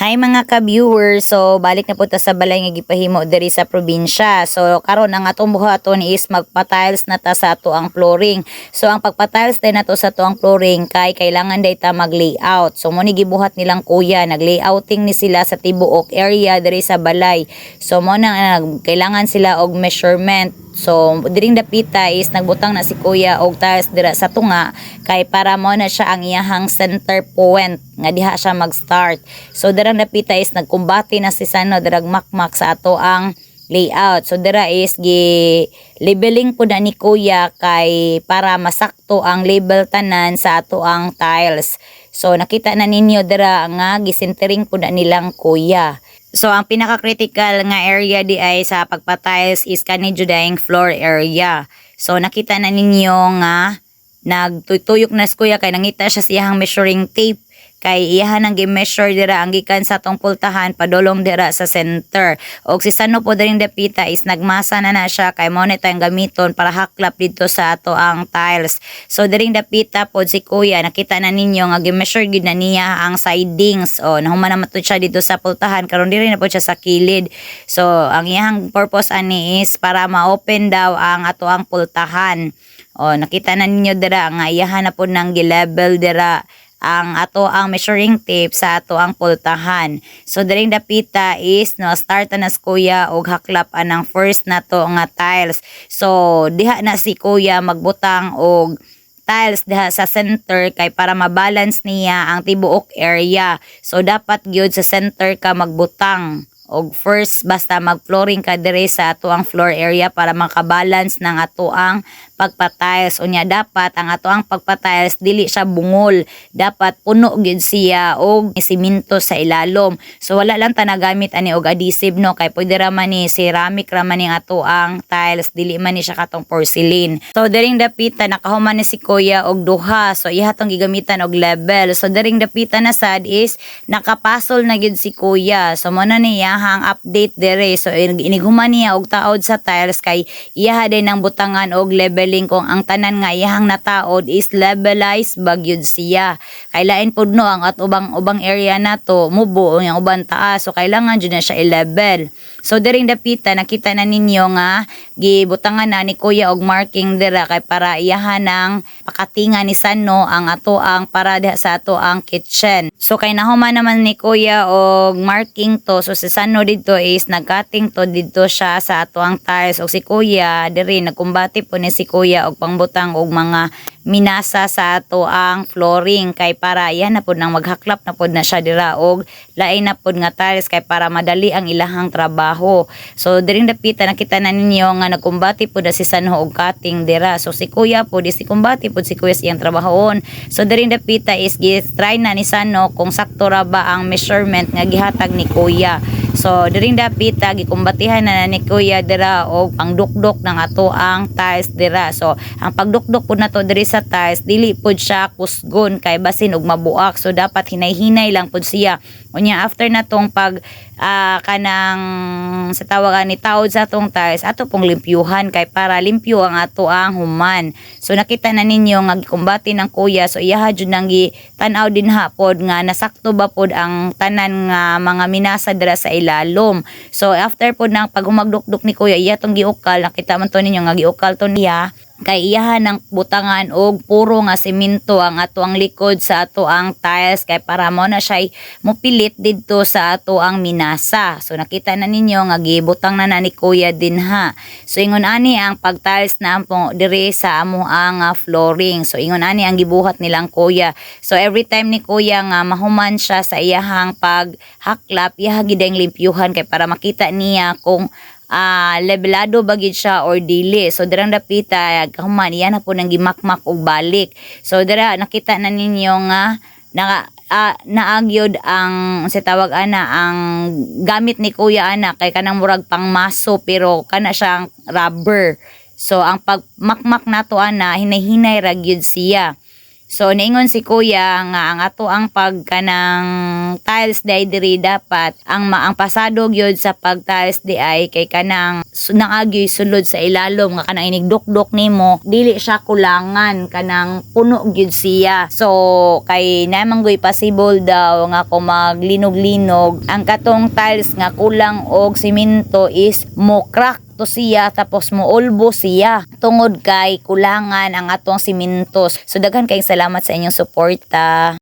Hi mga ka-viewers, so balik na po ta sa balay nga gipahimo diri sa probinsya. So karon ang atong buhaton is magpa-tiles na ta sa ato ang flooring. So ang pagpa-tiles din nato sa ato ang flooring kay kailangan day ta mag-layout. So mo ni gibuhat nilang kuya, nag-layouting ni sila sa tibuok area diri sa balay. So mo na kailangan sila og measurement. So diring dapita is nagbutang na si kuya og tiles dira sa tunga kay para mo na siya ang iyahang center point nga diha siya mag-start. So dirang dapita is nagkumbati na si Sano dirag makmak sa ato ang layout. So dira is gi labeling po na ni kuya kay para masakto ang label tanan sa ato ang tiles. So nakita na ninyo dira nga gisentering po na nilang kuya. So ang pinaka-critical nga area di ay sa pagpa-tiles is kani judayang floor area. So nakita na ninyo nga nagtuyok na si kuya kay nangita siya siyang measuring tape kay iyahan ang gi-measure dira ang gikan sa tong pultahan padulong dira sa center. Og si Sano po diring dapita is nagmasa na siya kay mao na tayong gamiton para haklap dito sa ato ang tiles. So diring dapita po si kuya nakita na ninyo nga gi-measure gid na niya ang sidings. O nahuman naman to siya dito sa pultahan karon diri na po siya sa kilid. So ang iyang purpose ani is para ma-open daw ang ato ang pultahan. O nakita na ninyo dira nga iyahan na po nang gi-level dira ang ato ang measuring tape sa ato ang pultahan. So diring dapita is no start na si kuya og haklap anang first nato nga tiles. So diha na si kuya magbutang og tiles diha sa center kay para ma-balance niya ang tibuok area. So dapat gyud sa center ka magbutang og first basta mag-flooring ka dire sa ato ang floor area para makabalance ng ato ang pagpa-tiles. Unya dapat ang ato ang pagpa-tiles dili siya bungol, dapat puno gyud siya og semento sa ilalom. So wala lang ta nagamit ani og adhesive no kay pwede ra man ni ceramic ra man ning ato ang tiles, dili man ni siya katong porcelain. So diring dapita nakahuman ni si kuya og duha, so iha tong gigamitan og level. So diring dapita na sad is nakapasol na gyud si kuya. So mo na niya hang update dire. So iniguman niya og taod sa tiles kay iyaha din ang butangan og leveling kung ang tanan nga iyahang nataod is levelized bagyud siya. Kay lain pud no ang at ubang area nato mubo ang uban taas. So kailangan jud na siya i-level. So diring dapita nakita na ninyo nga gibutangan na ni kuya og marking dira kay para iyahan ng pakatingan ni Sano ang ato ang para sa ato ang kitchen. So kay nahuman naman ni kuya og marking to. So si Sano dito is nagcutting to dito siya sa ato ang tiles og si kuya diri nagkumbati po ni si kuya og pangbutang og mga minasa sa ato ang flooring kay para yan na pod nang maghaklap na pod na siya dira og lain na pod nga tiles kay para madali ang ilahang trabaho. So diring dapita nakita na ninyo nga nagkumbati pod na si Sano og cutting dira. So si kuya pod si kumbati pod si kuya siyang trabahon. So diring dapita is try na ni Sano kung sakto ra ba ang measurement nga gihatag ni kuya. So diring dapita gikumbatihan na ni kuya dira og pangdukdok ng ato ang tiles dira. So ang pagdukdok pud nato diri sa tiles dili pud siya kusgon kay basin og mabuak. So dapat hinay-hinay lang pud siya. Unya after natong pag kanang sa tawagan ni taod sa atong tiles ato pong limpyuhan kay para limpyo ang ato ang human. So nakita na ninyo nga gikumbati ng kuya. So iyaha jud nang tan-aw din hapod nga nasakto ba pod ang tanan nga mga minasa dira sa ilalom. So after pod nang paghumagdukdok ni kuya iya tong giukal, nakita man to ninyo nga giukal to niya kay iyahan ng butangan og puro nga semento ang ato ang likod sa ato ang tiles kay para mo na siya mupilit didto sa ato ang minasa. So nakita na ninyo nga gibutang na ni kuya din ha. So ingon ani ang pag-tiles na ampong diri sa amo ang flooring. So ingon ani ang gibuhat nilang kuya. So every time ni kuya nga mahuman siya sa iyahang paghaklap, iyaha gid ang limpyuhan kay para makita niya kung levelado bagid siya or dili. So dirang dapita kahuman iyan na po nang gimakmak og balik. So dira nakita na ninyo nga naagyod ang sa tawag ana ang gamit ni kuya ana kay kanang murag pangmaso pero kana siyang rubber. So ang pagmakmak nato ana hinay-hinay ra gyud siya. So niingon si kuya nga ang ato ang pagkanang tiles diri dapat ang pasado gyud sa pag tiles di ay kay kanang naagyoy sulod sa ilalom nga kanang inigdukdok nimo dili siya kulangan kanang puno gyud siya. So kay namang goy possible daw nga kung maglinog-linog ang katong tiles nga kulang og simento is mo crack to siya tapos mo ulbo siya tungod kay kulangan ang atong simintos. So daghan kayong salamat sa inyong suporta.